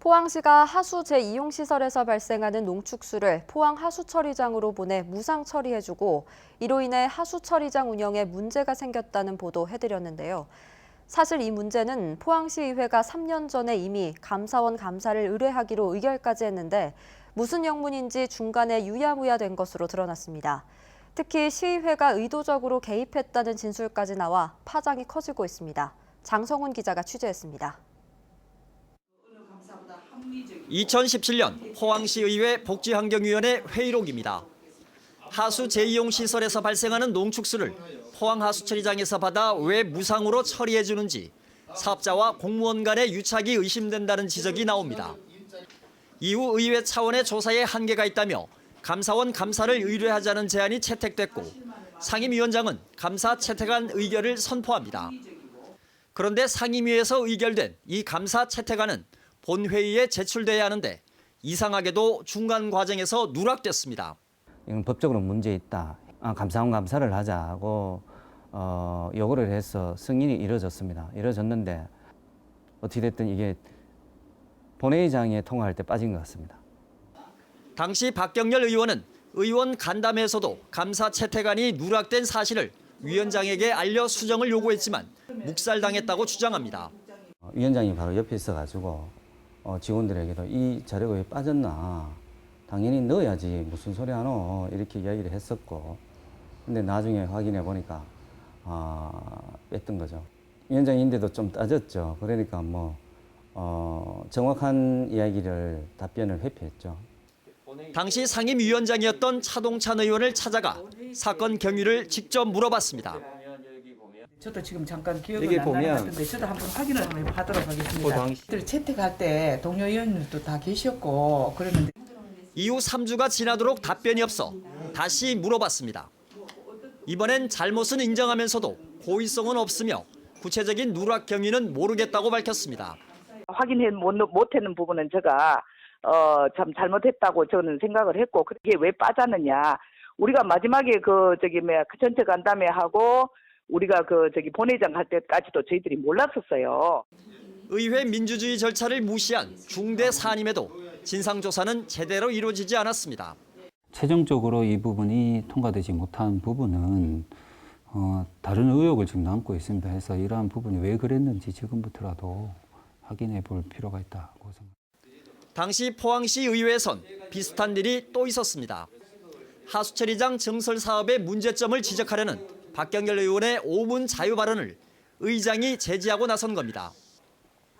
포항시가 하수 재이용시설에서 발생하는 농축수를 포항 하수처리장으로 보내 무상 처리해주고 이로 인해 하수처리장 운영에 문제가 생겼다는 보도 해드렸는데요. 사실 이 문제는 포항시의회가 3년 전에 이미 감사원 감사를 의뢰하기로 의결까지 했는데 무슨 영문인지 중간에 유야무야 된 것으로 드러났습니다. 특히 시의회가 의도적으로 개입했다는 진술까지 나와 파장이 커지고 있습니다. 장성훈 기자가 취재했습니다. 2017년 포항시의회 복지환경위원회 회의록입니다. 하수 재이용 시설에서 발생하는 농축수를 포항 하수처리장에서 받아 왜 무상으로 처리해 주는지 사업자와 공무원 간의 유착이 의심된다는 지적이 나옵니다. 이후 의회 차원의 조사에 한계가 있다며 감사원 감사를 의뢰하자는 제안이 채택됐고 상임위원장은 감사 채택안 의결을 선포합니다. 그런데 상임위에서 의결된 이 감사 채택안은 본회의에 제출돼야 하는데 이상하게도 중간 과정에서 누락됐습니다. 이건 법적으로 문제 있다. 감사원 감사를 하자고 요구를 해서 승인이 이루어졌습니다. 이루어졌는데 어찌됐든 이게 본회의장에 통과할 때 빠진 것 같습니다. 당시 박경렬 의원은 의원 간담회에서도 감사 채택안이 누락된 사실을 위원장에게 알려 수정을 요구했지만 묵살당했다고 주장합니다. 위원장이 바로 옆에 있어가지고 직원들에게도 이 자료가 왜 빠졌나, 당연히 넣어야지 무슨 소리 하노 이렇게 이야기를 했었고, 근데 나중에 확인해 보니까 뺐던 거죠. 위원장인데도 좀 따졌죠. 그러니까 정확한 이야기를 답변을 회피했죠. 당시 상임위원장이었던 차동찬 의원을 찾아가 사건 경위를 직접 물어봤습니다. 저도 지금 잠깐 기억은 안 나는 것 같은데 저도 한번 확인을 한번 하도록 하겠습니다. 채택할 때 동료 의원님도 다 계셨고 그랬는데 이후 3주가 지나도록 답변이 없어 다시 물어봤습니다. 이번엔 잘못은 인정하면서도 고의성은 없으며 구체적인 누락 경위는 모르겠다고 밝혔습니다. 확인해 못했는 부분은 제가 참 잘못했다고 저는 생각을 했고, 그게 왜 빠졌느냐. 우리가 마지막에 전체 간담회하고 우리가 본회의장 갈 때까지도 저희들이 몰랐었어요. 의회 민주주의 절차를 무시한 중대 사안임에도 진상조사는 제대로 이루어지지 않았습니다. 최종적으로 이 부분이 통과되지 못한 부분은 다른 의혹을 지금 남고 있습니다. 해서 이러한 부분이 왜 그랬는지 지금부터라도 확인해 볼 필요가 있다고 생각합니다. 당시 포항시 의회에선 비슷한 일이 또 있었습니다. 하수처리장 증설 사업의 문제점을 지적하려는 박경렬 의원의 5분 자유 발언을 의장이 제지하고 나선 겁니다.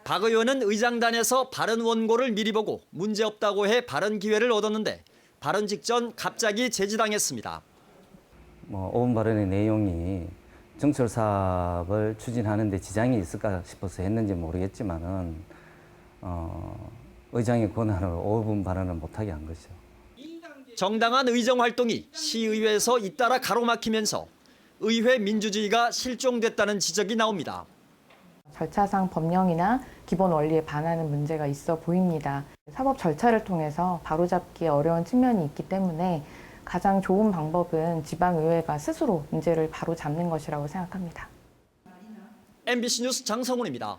박 의원은 의장단에서 발언 원고를 미리 보고 문제없다고 해 발언 기회를 얻었는데 발언 직전 갑자기 제지당했습니다. 5분 발언의 내용이 증설 사업을 추진하는 데 지장이 있을까 싶어서 했는지 모르겠지만은 의장의 권한으로 5분 발언을 못하게 한 것이죠. 정당한 의정 활동이 시의회에서 잇따라 가로막히면서 의회 민주주의가 실종됐다는 지적이 나옵니다. 절차상 법령이나 기본 원리에 반하는 문제가 있어 보입니다. 사법 절차를 통해서 바로잡기 어려운 측면이 있기 때문에 가장 좋은 방법은 지방의회가 스스로 문제를 바로잡는 것이라고 생각합니다. MBC 뉴스 장성훈입니다.